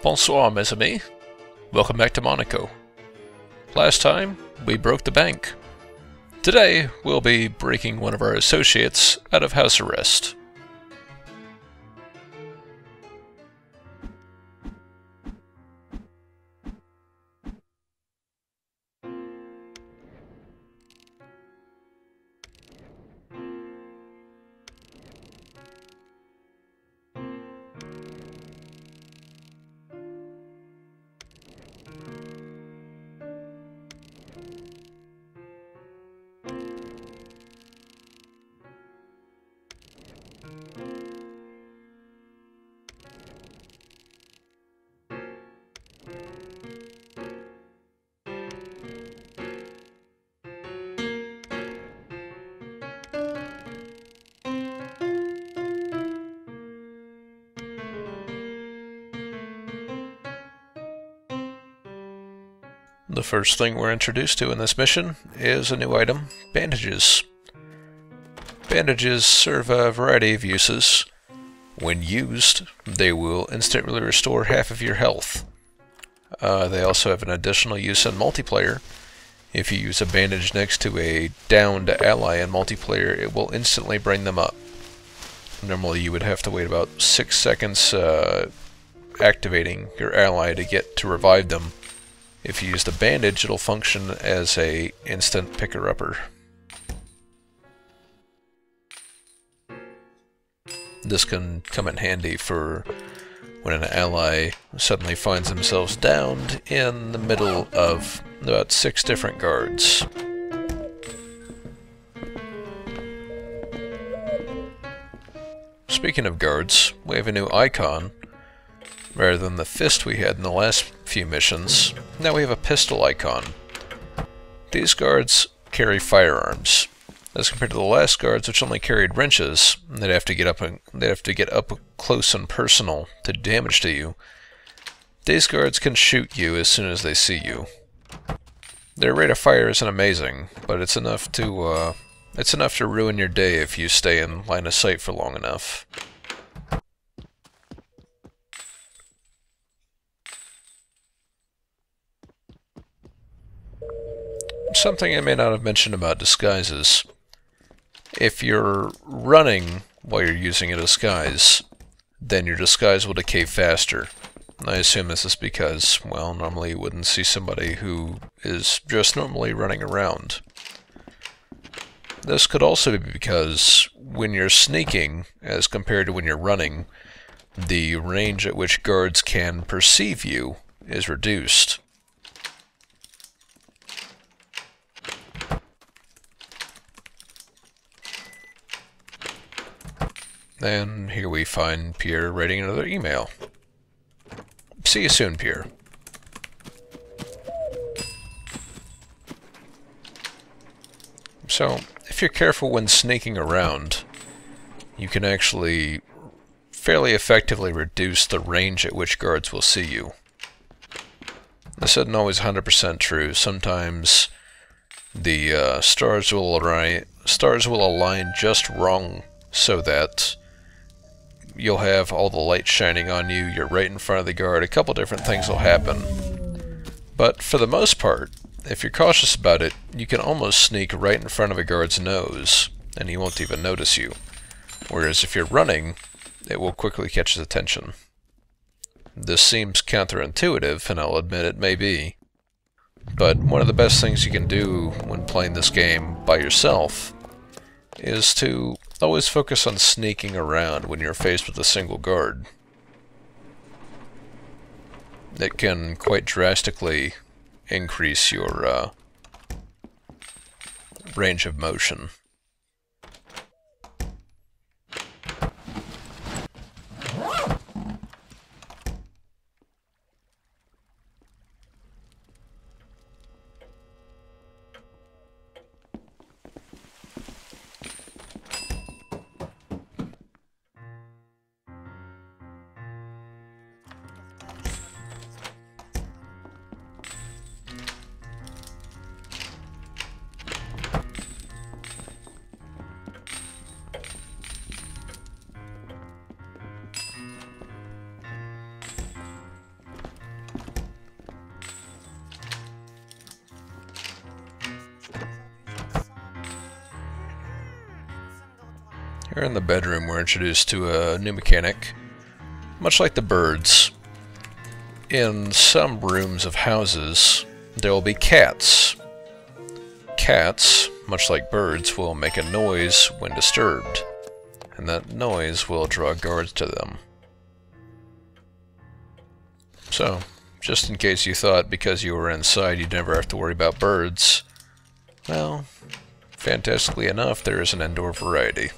Bonsoir, mes amis. Welcome back to Monaco. Last time, we broke the bank. Today, we'll be breaking one of our associates out of house arrest. The first thing we're introduced to in this mission is a new item, bandages. Bandages serve a variety of uses. When used, they will instantly restore half of your health. They also have an additional use in multiplayer. If you use a bandage next to a downed ally in multiplayer, it will instantly bring them up. Normally you would have to wait about 6 seconds activating your ally to get to revive them. If you use the bandage, it'll function as a instant picker-upper. This can come in handy for when an ally suddenly finds themselves downed in the middle of about 6 different guards. Speaking of guards, we have a new icon. Rather than the fist we had in the last few missions, now we have a pistol icon. These guards carry firearms, as compared to the last guards, which only carried wrenches. They'd have to get up close and personal to do damage to you. These guards can shoot you as soon as they see you. Their rate of fire isn't amazing, but it's enough to ruin your day if you stay in line of sight for long enough. Something I may not have mentioned about disguises. If you're running while you're using a disguise, then your disguise will decay faster. I assume this is because, well, normally you wouldn't see somebody who is just normally running around. This could also be because when you're sneaking, as compared to when you're running, the range at which guards can perceive you is reduced. And here we find Pierre writing another email. See you soon, Pierre. So, if you're careful when sneaking around, you can actually fairly effectively reduce the range at which guards will see you. This isn't always 100% true. Sometimes the stars will align just wrong so that you'll have all the light shining on you, you're right in front of the guard, a couple different things will happen. But for the most part, if you're cautious about it, you can almost sneak right in front of a guard's nose, and he won't even notice you. Whereas if you're running, it will quickly catch his attention. This seems counterintuitive, and I'll admit it may be. But one of the best things you can do when playing this game by yourself is to always focus on sneaking around when you're faced with a single guard. It can quite drastically increase your range of motion. Here in the bedroom, we're introduced to a new mechanic. Much like the birds, in some rooms of houses, there will be cats. Cats, much like birds, will make a noise when disturbed, and that noise will draw guards to them. So, just in case you thought because you were inside you'd never have to worry about birds, well, fantastically enough, there is an indoor variety.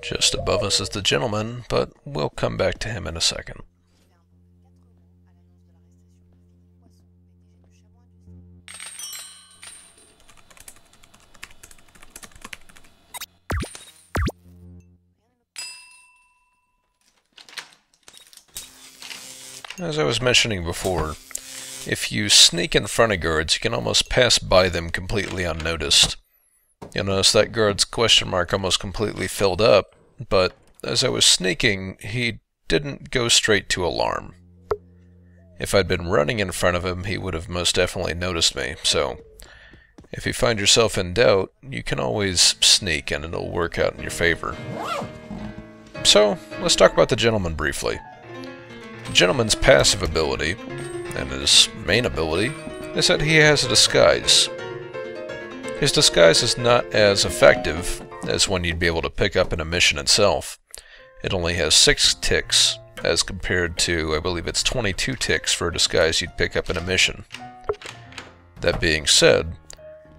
Just above us is the gentleman, but we'll come back to him in a second. As I was mentioning before, if you sneak in front of guards, you can almost pass by them completely unnoticed. You'll notice that guard's question mark almost completely filled up, but as I was sneaking, he didn't go straight to alarm. If I'd been running in front of him, he would have most definitely noticed me, so if you find yourself in doubt, you can always sneak and it'll work out in your favor. So, let's talk about the gentleman briefly. The gentleman's passive ability, and his main ability, is that he has a disguise. His disguise is not as effective as one you'd be able to pick up in a mission itself. It only has 6 ticks, as compared to, I believe it's 22 ticks for a disguise you'd pick up in a mission. That being said,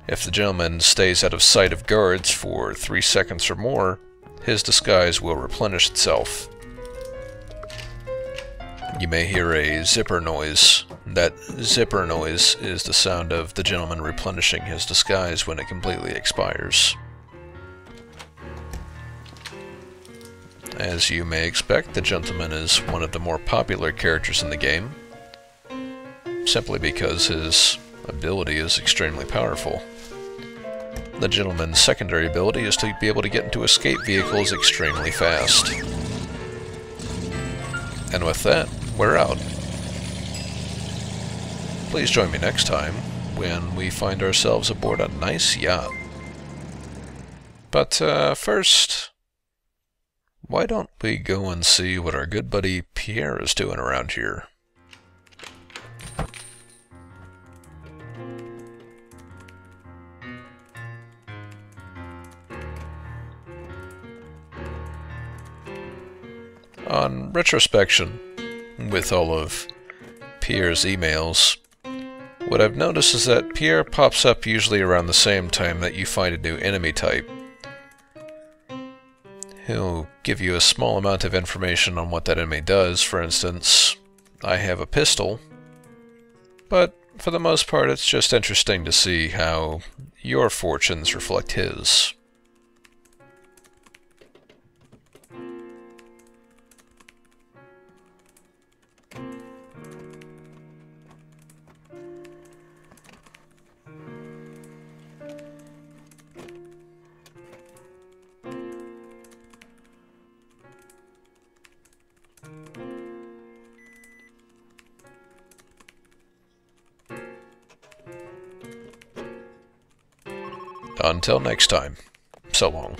if the gentleman stays out of sight of guards for 3 seconds or more, his disguise will replenish itself. You may hear a zipper noise. That zipper noise is the sound of the gentleman replenishing his disguise when it completely expires. As you may expect, the gentleman is one of the more popular characters in the game, simply because his ability is extremely powerful. The gentleman's secondary ability is to be able to get into escape vehicles extremely fast. And with that, we're out. Please join me next time when we find ourselves aboard a nice yacht. But first, why don't we go and see what our good buddy Pierre is doing around here? On retrospection, with all of Pierre's emails, what I've noticed is that Pierre pops up usually around the same time that you find a new enemy type. He'll give you a small amount of information on what that enemy does. For instance, I have a pistol, but for the most part, it's just interesting to see how your fortunes reflect his. Until next time, so long.